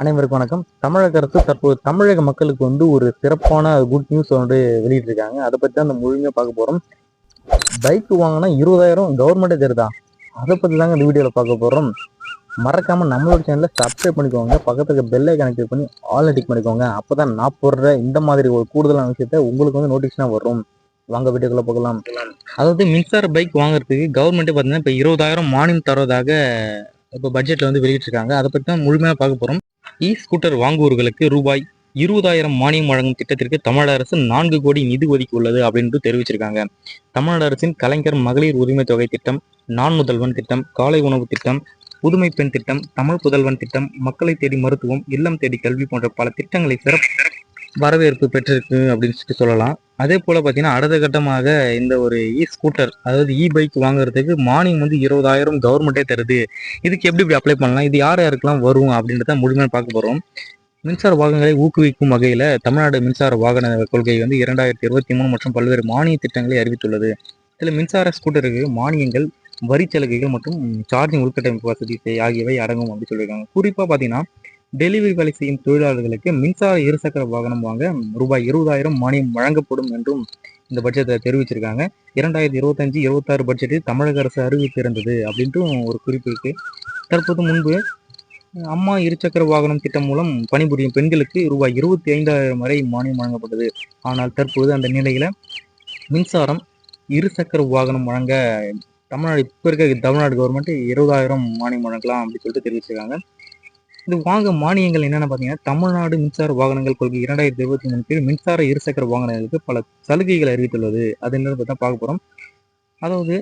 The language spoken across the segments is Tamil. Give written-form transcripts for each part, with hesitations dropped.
அனைவருக்கும் வணக்கம். தமிழக அரசு தற்போது தமிழக மக்களுக்கு ஒரு சிறப்பான குட் நியூஸ் வெளியிட்டிருக்காங்க. அதை பத்தி தான் அந்த முழுமையா பார்க்க போறோம். பைக் வாங்கினா 20,000 கவர்மெண்டே தருதா? அதை பத்தி தாங்க இந்த வீடியோல பார்க்க போறோம். மறக்காம நம்மளோட சேனலை சப்ஸ்கிரைப் பண்ணிக்கோங்க. பக்கத்துல இருக்க பெல் ஐகானை கிளிக் பண்ணி ஆல் டிக் பண்ணிக்கோங்க. அப்பதான் நான் போடுற இந்த மாதிரி ஒரு கூடுதலான விஷயத்த உங்களுக்கு நோட்டிஃபிகேஷனா வரும். வாங்க வீடியோக்குள்ள போகலாம். அதாவது மின்சார பைக் வாங்குறதுக்கு கவர்மெண்ட்டே பார்த்தீங்கன்னா இப்போ 20,000 மானியம் தருவதாக இப்போ பட்ஜெட்ல வெளியிட்டிருக்காங்க. அதை பத்தி தான் முழுமையா பார்க்க போறோம். இ ஸ்கூட்டர் வாங்குவோர்களுக்கு ரூபாய் 20,000 மானியம் வழங்கும் திட்டத்திற்கு தமிழக அரசு 4 கோடி நிதி ஒதுக்கி உள்ளது அப்படின்னு தெரிவிச்சிருக்காங்க. தமிழ்நாடு அரசின் கலைஞர் மகளிர் உரிமை தொகை திட்டம், நான் முதல்வன் திட்டம், காலை உணவு திட்டம், புதுமை பெண் திட்டம், தமிழ் புதல்வன் திட்டம், மக்களை தேடி மருத்துவம், இல்லம் தேடி கல்வி போன்ற பல திட்டங்களை சிறப்பு வரவேற்பு பெற்றிருக்கு அப்படின்னு சொல்லலாம். அதே போல பார்த்தீங்கன்னா அடுத்த கட்டமாக இந்த ஒரு இ ஸ்கூட்டர் அதாவது இ பைக் வாங்குறதுக்கு மானியம் 20,000 கவர்மெண்ட்டே தருது. இதுக்கு எப்படி அப்ளை பண்ணலாம், இது யார் யாருக்கெல்லாம் வரும் அப்படின்றத முழுமையாக பார்க்க போகிறோம். மின்சார வாகனங்களை ஊக்குவிக்கும் வகையில் தமிழ்நாடு மின்சார வாகன கொள்கை 2023 மற்றும் பல்வேறு மானிய திட்டங்களை அறிவித்துள்ளது. இதில் மின்சார ஸ்கூட்டருக்கு மானியங்கள், வரி சலுகைகள் மற்றும் சார்ஜிங் உள்கட்டமைப்பு வசதி ஆகியவை அடங்கும் அப்படின்னு சொல்லியிருக்காங்க. குறிப்பாக பார்த்தீங்கன்னா டெலிவரி வேலை செய்யும் தொழிலாளர்களுக்கு மின்சார இருசக்கர வாகனம் வாங்க ரூபாய் 20,000 மானியம் வழங்கப்படும் என்றும் இந்த பட்ஜெட்டை தெரிவிச்சிருக்காங்க. 2025-26 பட்ஜெட்டில் தமிழக அரசு அறிவித்திருந்தது அப்படின்ட்டு ஒரு குறிப்பு இருக்கு. தற்போது முன்பு அம்மா இருசக்கர வாகனம் திட்டம் மூலம் பணிபுரியும் பெண்களுக்கு ரூபாய் 25,000 வரை மானியம் வழங்கப்பட்டது. ஆனால் தற்போது அந்த நிலையில மின்சாரம் இருசக்கர வாகனம் வழங்க தமிழ்நாடு இப்போ இருக்க தமிழ்நாடு கவர்மெண்ட் 20,000 மானியம் வழங்கலாம் அப்படின்னு சொல்லிட்டு தெரிவிச்சிருக்காங்க. இது வாங்க மானியங்கள் என்னென்னு பார்த்தீங்கன்னா தமிழ்நாடு மின்சார வாகனங்கள் கொள்கை 2023 கீழ் மின்சார இருசக்கர வாகனங்களுக்கு பல சலுகைகள் அறிவித்துள்ளது. அது என்னன்னு பார்த்தா பார்க்க போகிறோம். அதாவது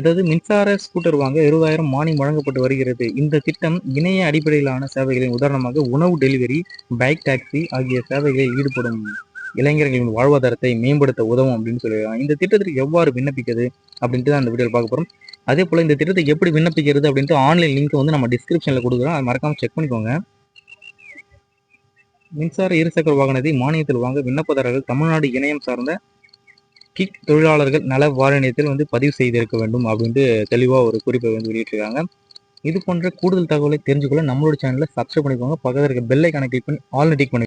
அதாவது மின்சார ஸ்கூட்டர் வாங்க 20,000 மானியம் வழங்கப்பட்டு வருகிறது. இந்த திட்டம் இணைய அடிப்படையிலான சேவைகளின் உதாரணமாக உணவு டெலிவரி, பைக் டாக்ஸி ஆகிய சேவைகளில் ஈடுபடும் இளைஞர்களின் வாழ்வாதாரத்தை மேம்படுத்த உதவும் அப்படின்னு சொல்லியிருக்காங்க. இந்த திட்டத்திற்கு எவ்வாறு விண்ணப்பிக்கிறது அப்படின்ட்டு தான் இந்த வீடியோவில் பார்க்க போகிறோம். அதே போல் இந்த திட்டத்தை எப்படி விண்ணப்பிக்கிறது அப்படின்ட்டு ஆன்லைன் லிங்க் நம்ம டிஸ்கிரிப்ஷனில் கொடுக்குறோம். அதை மறக்காமல் செக் பண்ணிக்கோங்க. மின்சார இருசக்கர வாகனத்தை மானியத்தில் வாங்க விண்ணப்பதாரர்கள் தமிழ்நாடு இணையம் சார்ந்த கிக் தொழிலாளர்கள் நல வாரியத்தில் பதிவு செய்திருக்க வேண்டும் அப்படின்ட்டு தெளிவாக ஒரு குறிப்பை வெளியிட்டிருக்காங்க. இது போன்ற கூடுதல் தகவலை தெரிஞ்சுக்கொள்ள நம்மளோட சேனலை சப்ஸ்கிரைப் பண்ணிக்கோங்க. பக்கத்தில் இருக்க பெல் ஐகானை கிளிக் பண்ணி ஆல் டிக் பண்ணி